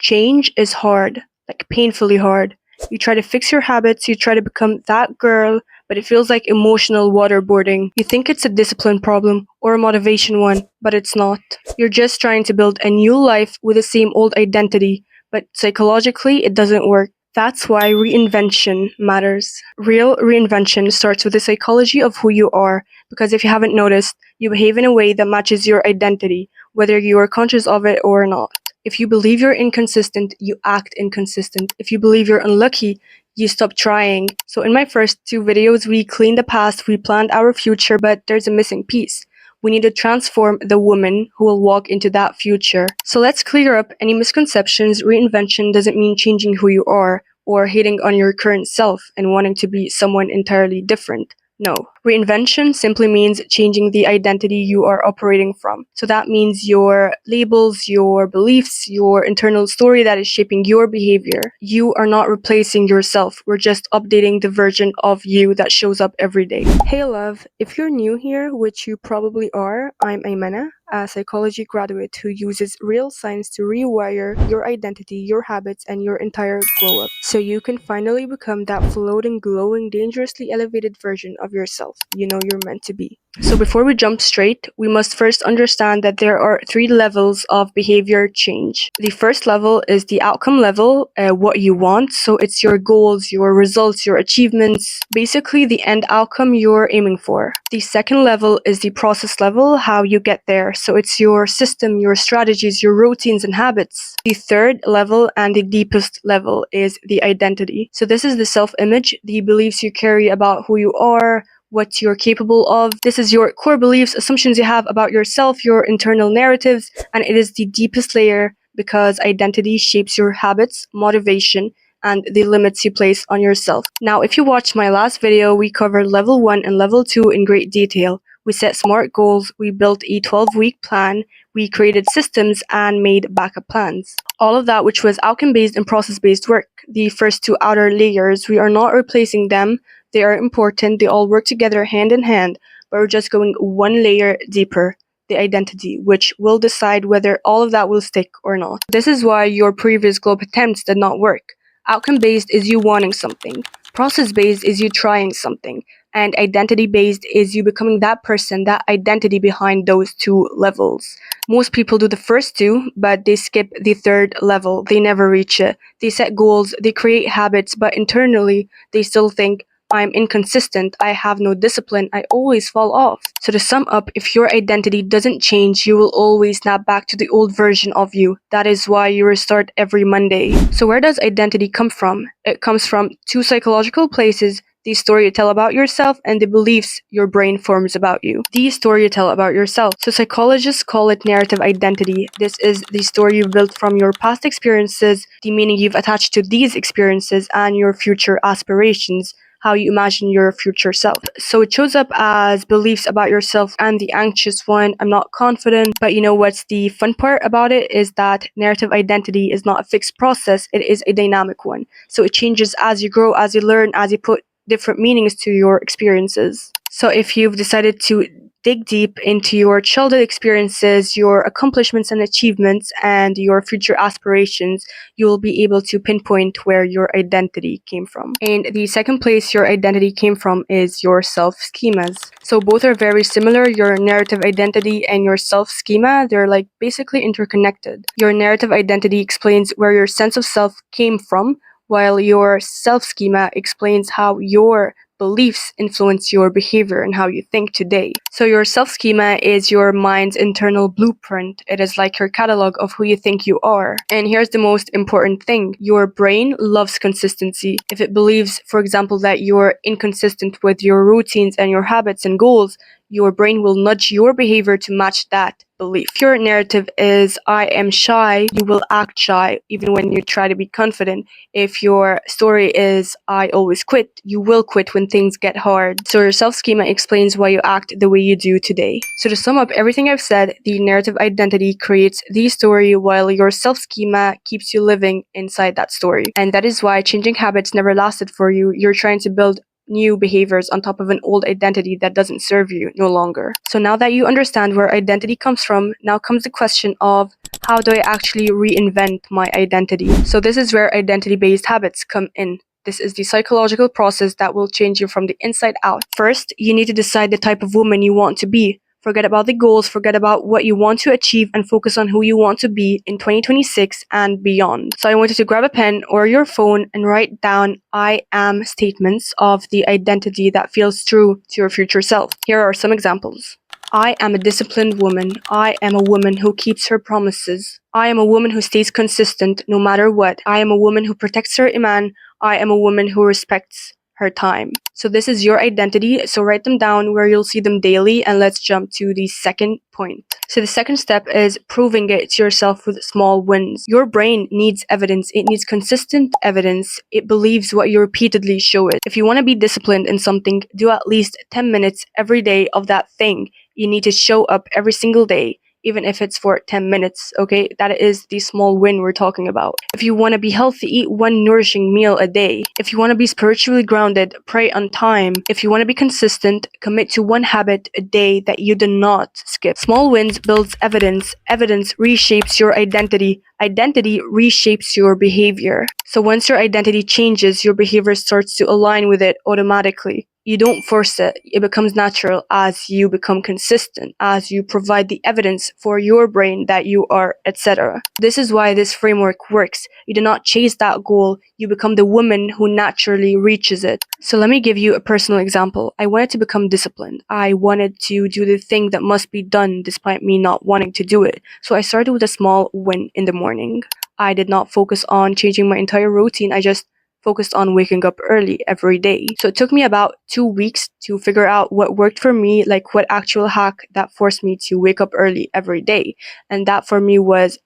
Change is hard, like painfully hard. You try to fix your habits, you try to become that girl, but it feels like emotional waterboarding. You think it's a discipline problem or a motivation one, but it's not. You're just trying to build a new life with the same old identity, but psychologically it doesn't work. That's why reinvention matters. Real reinvention starts with the psychology of who you are, because if you haven't noticed, you behave in a way that matches your identity, whether you are conscious of it or not. If you believe you're inconsistent, you act inconsistent. If you believe you're unlucky, you stop trying. So in my first two videos, we cleaned the past, we planned our future, but there's a missing piece. We need to transform the woman who will walk into that future. So let's clear up any misconceptions. Reinvention doesn't mean changing who you are or hating on your current self and wanting to be someone entirely different. No. Reinvention simply means changing the identity you are operating from. So that means your labels, your beliefs, your internal story that is shaping your behavior. You are not replacing yourself. We're just updating the version of you that shows up every day. Hey love, if you're new here, which you probably are, I'm Aymana, a psychology graduate who uses real science to rewire your identity, your habits, and your entire glow up. So you can finally become that floating, glowing, dangerously elevated version of yourself you know you're meant to be. So before we jump straight, we must first understand that there are 3 levels of behavior change. The first level is the outcome level, what you want. So it's your goals, your results, your achievements, basically the end outcome you're aiming for. The second level is the process level, how you get there. So it's your system, your strategies, your routines and habits. The third level and the deepest level is the identity. So this is the self-image, the beliefs you carry about who you are, what you're capable of. This is your core beliefs, assumptions you have about yourself, your internal narratives, and it is the deepest layer because identity shapes your habits, motivation, and the limits you place on yourself. Now, if you watched my last video, we covered level 1 and level 2 in great detail. We set SMART goals, we built a 12-week plan, we created systems, and made backup plans. All of that which was outcome-based and process-based work. The first 2 outer layers, we are not replacing them. They are important, they all work together hand in hand, but we're just going 1 layer deeper, the identity, which will decide whether all of that will stick or not. This is why your previous glow up attempts did not work. Outcome-based is you wanting something, process-based is you trying something, and identity-based is you becoming that person, that identity behind those 2 levels. Most people do the first 2, but they skip the 3rd level. They never reach it. They set goals, they create habits, but internally, they still think, I'm inconsistent, I have no discipline, I always fall off. So to sum up, if your identity doesn't change, you will always snap back to the old version of you. That is why you restart every Monday. So where does identity come from? It comes from 2 psychological places: the story you tell about yourself and the beliefs your brain forms about you. The story you tell about yourself. So psychologists call it narrative identity. This is the story you built from your past experiences, the meaning you've attached to these experiences, and your future aspirations, how you imagine your future self. So it shows up as beliefs about yourself. I'm the anxious one, I'm not confident. But you know what's the fun part about it is that narrative identity is not a fixed process, it is a dynamic one. So it changes as you grow, as you learn, as you put different meanings to your experiences. So if you've decided to dig deep into your childhood experiences, your accomplishments and achievements, and your future aspirations, you will be able to pinpoint where your identity came from. And the second place your identity came from is your self-schemas. So both are very similar. Your narrative identity and your self-schema, they're like basically interconnected. Your narrative identity explains where your sense of self came from, while your self-schema explains how your beliefs influence your behavior and how you think today. So your self-schema is your mind's internal blueprint. It is like your catalog of who you think you are. And here's the most important thing. Your brain loves consistency. If it believes, for example, that you're inconsistent with your routines and your habits and goals, your brain will nudge your behavior to match that belief. If your narrative is, I am shy, you will act shy even when you try to be confident. If your story is, I always quit, you will quit when things get hard. So your self-schema explains why you act the way you do today. So to sum up everything I've said, the narrative identity creates the story while your self-schema keeps you living inside that story. And that is why changing habits never lasted for you. You're trying to build new behaviors on top of an old identity that doesn't serve you no longer. So now that you understand where identity comes from, now comes the question of How do I actually reinvent my identity? So this is where identity-based habits come in. This is the psychological process that will change you from the inside out. First, you need to decide the type of woman you want to be. Forget about the goals, forget about what you want to achieve, and focus on who you want to be in 2026 and beyond. So I want you to grab a pen or your phone and write down I am statements of the identity that feels true to your future self. Here are some examples. I am a disciplined woman. I am a woman who keeps her promises. I am a woman who stays consistent no matter what. I am a woman who protects her iman. I am a woman who respects her time. So this is your identity. So write them down where you'll see them daily, and let's jump to the second point. So the second step is proving it to yourself with small wins. Your brain needs evidence. It needs consistent evidence. It believes what you repeatedly show it. If you want to be disciplined in something, do at least 10 minutes every day of that thing. You need to show up every single day, even if it's for 10 minutes, okay? That is the small win we're talking about. If you want to be healthy, eat one nourishing meal a day. If you want to be spiritually grounded, pray on time. If you want to be consistent, commit to one habit a day that you do not skip. Small wins builds evidence. Evidence reshapes your identity. Identity reshapes your behavior. So once your identity changes, your behavior starts to align with it automatically. You don't force it. It becomes natural as you become consistent, as you provide the evidence for your brain that you are, etc. This is why this framework works. You do not chase that goal. You become the woman who naturally reaches it. So let me give you a personal example. I wanted to become disciplined. I wanted to do the thing that must be done despite me not wanting to do it. So I started with a small win in the morning. I did not focus on changing my entire routine. I just focused on waking up early every day. So it took me about 2 weeks to figure out what worked for me, like what actual hack that forced me to wake up early every day. And that for me was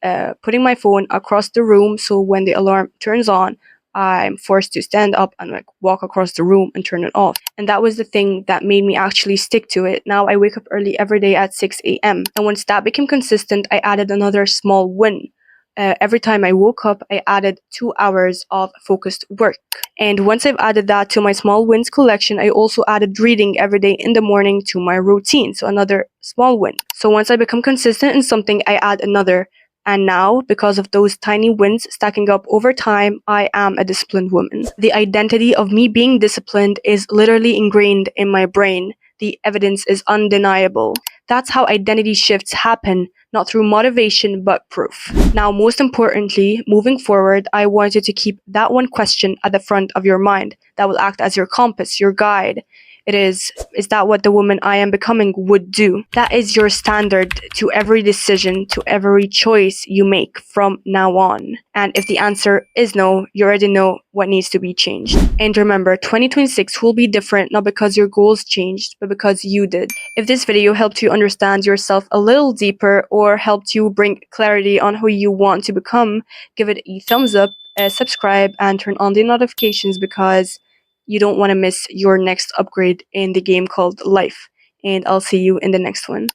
putting my phone across the room, so when the alarm turns on, I'm forced to stand up and like walk across the room and turn it off. And that was the thing that made me actually stick to it. Now I wake up early every day at 6 a.m. And once that became consistent, I added another small win. Every time I woke up, I added 2 hours of focused work. And once I've added that to my small wins collection, I also added reading every day in the morning to my routine. So another small win. So once I become consistent in something, I add another. And now, because of those tiny wins stacking up over time, I am a disciplined woman. The identity of me being disciplined is literally ingrained in my brain. The evidence is undeniable. That's how identity shifts happen, not through motivation, but proof. Now, most importantly, moving forward, I want you to keep that one question at the front of your mind that will act as your compass, your guide. It is that what the woman I am becoming would do? That is your standard to every decision, to every choice you make from now on. And if the answer is no, you already know what needs to be changed. And remember, 2026 will be different, not because your goals changed, but because you did. If this video helped you understand yourself a little deeper or helped you bring clarity on who you want to become, give it a thumbs up, subscribe, and turn on the notifications because you don't want to miss your next upgrade in the game called life. And I'll see you in the next one.